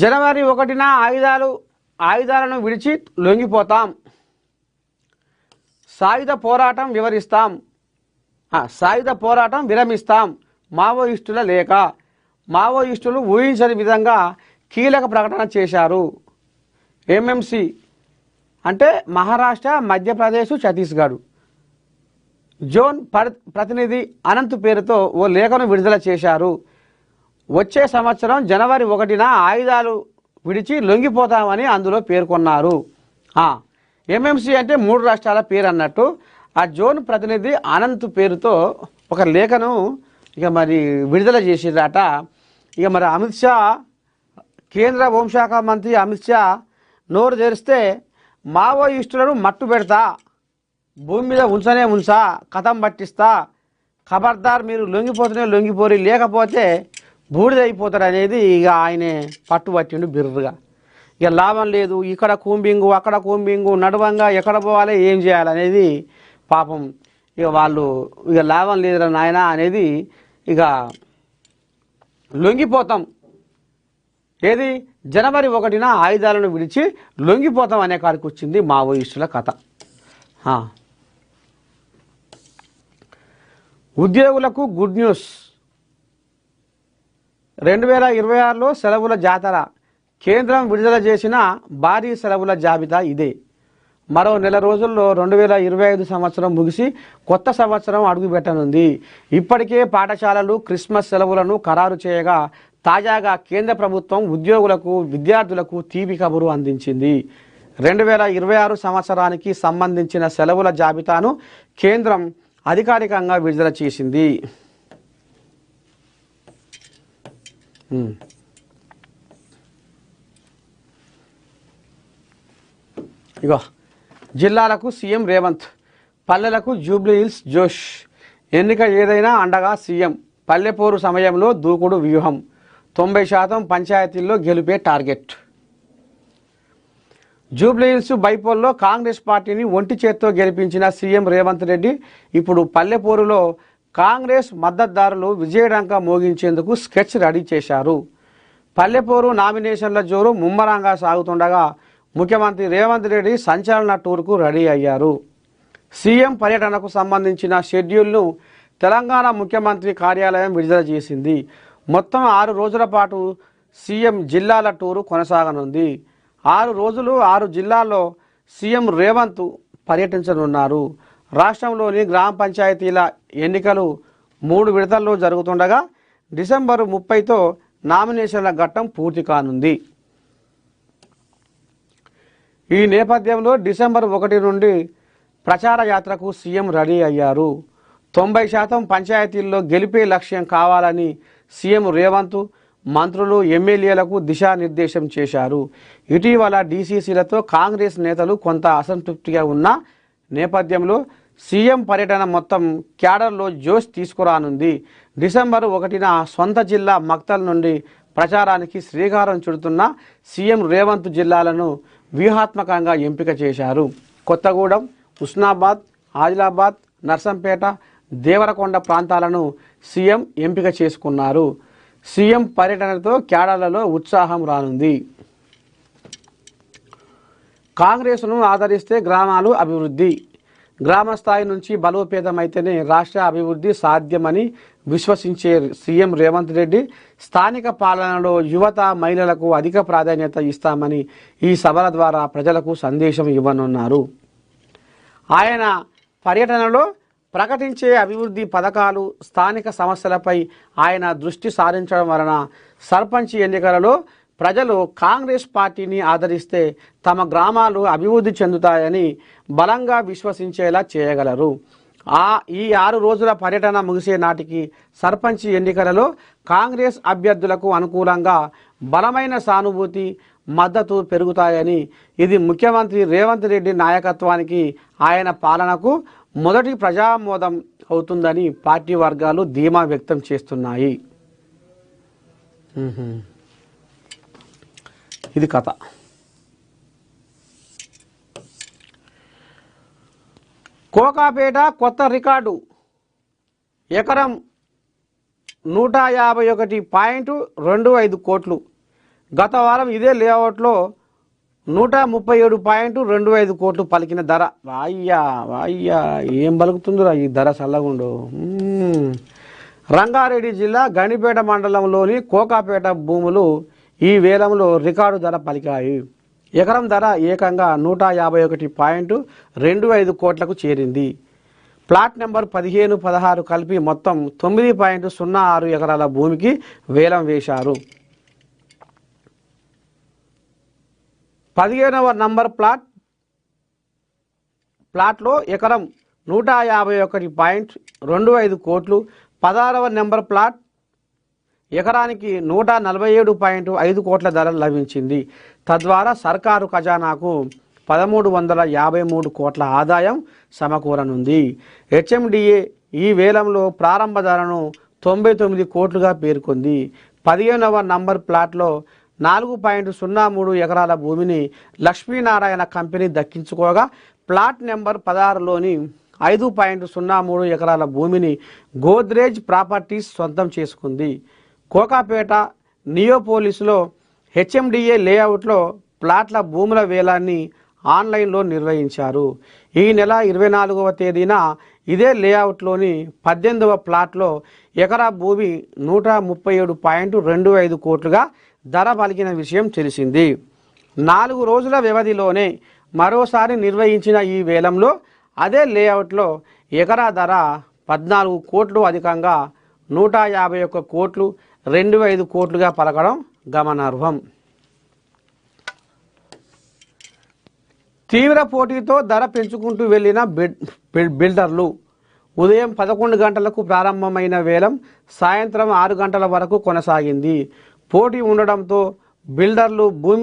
జనవరి 1న ఆయుధాలను విడిచి లొంగిపోతాం. సాయుధ పోరాటం విరమిస్తాం. మావోయిస్టుల లేఖ. మావోయిస్టులు ఊహించని విధంగా కీలక ప్రకటన చేశారు. ఎంఎంసి అంటే మహారాష్ట్ర, మధ్యప్రదేశ్, ఛత్తీస్గఢ్ జోన్ ప్రతినిధి అనంత్ పేరుతో ఓ లేఖను విడుదల చేశారు. వచ్చే సంవత్సరం జనవరి 1న ఆయుధాలు విడిచి లొంగిపోతామని అందులో పేర్కొన్నారు. ఎంఎంసి అంటే 3 రాష్ట్రాల పేరు అన్నట్టు. ఆ జోన్ ప్రతినిధి అనంత్ పేరుతో ఒక లేఖను మరి విడుదల చేసిరట. మరి అమిత్ షా, కేంద్ర హోంశాఖ మంత్రి అమిత్ షా నోరు తెరిస్తే మావోయిస్టులను మట్టు పెడతా, భూమి మీద ఉంచా, కథం పట్టిస్తా, ఖబర్దార్ మీరు లొంగిపోతూనే లొంగిపోరి, లేకపోతే బూడిదైపోతారు అనేది ఆయనే పట్టుబట్టిండు బిర్రుగా. లాభం లేదు, ఇక్కడ కూంబింగు అక్కడ కూంబింగు, నడవంగా ఎక్కడ పోవాలి, ఏం చేయాలనేది పాపం వాళ్ళు లాభం లేదురా నాయన అనేది లొంగిపోతాం. ఏది జనవరి 1న ఆయుధాలను విడిచి లొంగిపోతాం అనే కాడికి వచ్చింది మావోయిస్టుల కథ. ఉద్యోగులకు గుడ్ న్యూస్. 2026లో సెలవుల జాతర. కేంద్రం విడుదల చేసిన భారీ సెలవుల జాబితా ఇదే. మరో నెల రోజుల్లో 2025 సంవత్సరం ముగిసి కొత్త సంవత్సరం అడుగుపెట్టనుంది. ఇప్పటికే పాఠశాలలు క్రిస్మస్ సెలవులను ఖరారు చేయగా తాజాగా కేంద్ర ప్రభుత్వం ఉద్యోగులకు, విద్యార్థులకు తీపి కబురు అందించింది. 2026 సంవత్సరానికి సంబంధించిన సెలవుల జాబితాను కేంద్రం అధికారికంగా విడుదల చేసింది. జిల్లాలకు సీఎం రేవంత్, పల్లెలకు జూబ్లీ హిల్స్ జోష్. ఎన్నిక ఏదైనా అండగా సీఎం. పల్లెపోరు సమయంలో దూకుడు వ్యూహం. 90% పంచాయతీల్లో గెలుపే టార్గెట్. జూబ్లీ హిల్స్ బైపోల్లో కాంగ్రెస్ పార్టీని ఒంటి చేత్తో గెలిపించిన సీఎం రేవంత్ రెడ్డి ఇప్పుడు పల్లెపోరులో కాంగ్రెస్ మద్దతుదారులు విజయడంక మోగించేందుకు స్కెచ్ రెడీ చేశారు. పల్లెపోరు నామినేషన్ల జోరు ముమ్మరంగా సాగుతుండగా ముఖ్యమంత్రి రేవంత్ రెడ్డి సంచలన టూర్కు రెడీ అయ్యారు. సీఎం పర్యటనకు సంబంధించిన షెడ్యూల్ను తెలంగాణ ముఖ్యమంత్రి కార్యాలయం విడుదల చేసింది. మొత్తం 6 రోజుల పాటు సీఎం జిల్లాల టూరు కొనసాగనుంది. 6 రోజులు 6 జిల్లాల్లో సీఎం రేవంత్ పర్యటించనున్నారు. రాష్ట్రంలోని గ్రామ పంచాయతీల ఎన్నికలు 3 విడతల్లో జరుగుతుండగా డిసెంబర్ 30తో నామినేషన్ల ఘట్టం పూర్తి కానుంది. ఈ నేపథ్యంలో డిసెంబర్ 1 నుండి ప్రచార యాత్రకు సీఎం రెడీ అయ్యారు. 90% పంచాయతీల్లో గెలిపే లక్ష్యం కావాలని సీఎం రేవంత్ మంత్రులు, ఎమ్మెల్యేలకు దిశానిర్దేశం చేశారు. ఇటీవల డీసీసీలతో కాంగ్రెస్ నేతలు కొంత అసంతృప్తిగా ఉన్న నేపథ్యంలో సీఎం పర్యటన మొత్తం క్యాడర్లో జోష్ తీసుకురానుంది. డిసెంబర్ 1న సొంత జిల్లా మక్తల్ నుండి ప్రచారానికి శ్రీకారం చుడుతున్న సీఎం రేవంత్ జిల్లాలను వ్యూహాత్మకంగా ఎంపిక చేశారు. కొత్తగూడెం, హుస్నాబాద్, ఆదిలాబాద్, నర్సంపేట, దేవరకొండ ప్రాంతాలను సీఎం ఎంపిక చేసుకున్నారు. సీఎం పర్యటనతో క్యాడర్లలో ఉత్సాహం రానుంది. కాంగ్రెస్ను ఆదరిస్తే గ్రామాలు అభివృద్ధి. గ్రామ స్థాయి నుంచి బలోపేతమైతేనే రాష్ట్ర అభివృద్ధి సాధ్యమని విశ్వసించే సీఎం రేవంత్ రెడ్డి స్థానిక పాలనలో యువత, మహిళలకు అధిక ప్రాధాన్యత ఇస్తామని ఈ సభల ద్వారా ప్రజలకు సందేశం ఇవ్వనున్నారు. ఆయన పర్యటనలో ప్రకటించే అభివృద్ధి పథకాలు, స్థానిక సమస్యలపై ఆయన దృష్టి సారించడం వలన సర్పంచ్ ఎన్నికలలో ప్రజలు కాంగ్రెస్ పార్టీని ఆదరిస్తే తమ గ్రామాలు అభివృద్ధి చెందుతాయని బలంగా విశ్వసించేలా చేయగలరు. ఈ 6 రోజుల పర్యటన ముగిసే నాటికి సర్పంచ్ ఎన్నికలలో కాంగ్రెస్ అభ్యర్థులకు అనుకూలంగా బలమైన సానుభూతి, మద్దతు పెరుగుతాయని, ఇది ముఖ్యమంత్రి రేవంత్ రెడ్డి నాయకత్వానికి, ఆయన పాలనకు మొదటి ప్రజామోదం అవుతుందని పార్టీ వర్గాలు ధీమా వ్యక్తం చేస్తున్నాయి. ఇది కథ. కోకాపేట కొత్త రికార్డు. ఎకరం 151.25 కోట్లు. గత వారం ఇదే లేఅవుట్లో 137.25 కోట్లు పలికిన ధర. వాయ్యా వాయ్యా ఏం పలుకుతుందిరా ఈ ధర చల్లగుండు. రంగారెడ్డి జిల్లా గణిపేట మండలంలోని కోకాపేట భూములు ఈ వేలంలో రికార్డు ధర పలికాయి. ఎకరం ధర ఏకంగా 151.25 కోట్లకు చేరింది. ప్లాట్ నెంబర్ 15, 16 కలిపి మొత్తం 9.06 ఎకరాల భూమికి వేలం వేశారు. 15వ నంబర్ ప్లాట్లో ఎకరం 151.25 కోట్లు, 16వ నెంబర్ ప్లాట్ ఎకరానికి 147.5 కోట్ల ధర లభించింది. తద్వారా సర్కారు ఖజానాకు 1353 కోట్ల ఆదాయం సమకూరనుంది. హెచ్ఎండిఏ ఈ వేలంలో ప్రారంభ ధరను 99 కోట్లుగా పేర్కొంది. 15వ నంబర్ ప్లాట్లో 4.03 ఎకరాల భూమిని లక్ష్మీనారాయణ కంపెనీ దక్కించుకోగా, ప్లాట్ నెంబర్ 16లోని 5.03 ఎకరాల భూమిని గోద్రేజ్ ప్రాపర్టీస్ సొంతం చేసుకుంది. కోకాపేట నియోపోలిస్లో హెచ్ఎండిఏ లేఅవుట్లో ప్లాట్ల భూముల వేలాన్ని ఆన్లైన్లో నిర్వహించారు. ఈ నెల 24వ తేదీన ఇదే లేఅవుట్లోని 18వ ప్లాట్లో ఎకరా భూమి 137.25 కోట్లుగా ధర పలికిన విషయం తెలిసింది. 4 రోజుల వ్యవధిలోనే మరోసారి నిర్వహించిన ఈ వేలంలో అదే లేఅవుట్లో ఎకరా ధర 14 కోట్లు అధికంగా 151.25 కోట్లుగా పలకడం గమనార్హం. తీవ్ర పోటీతో ధర పెంచుకుంటూ వెళ్లిన బిల్డర్లు. ఉదయం 11 గంటలకు ప్రారంభమైన వేలం సాయంత్రం 6 గంటల వరకు కొనసాగింది. పోటీ ఉండడంతో బిల్డర్లు భూమి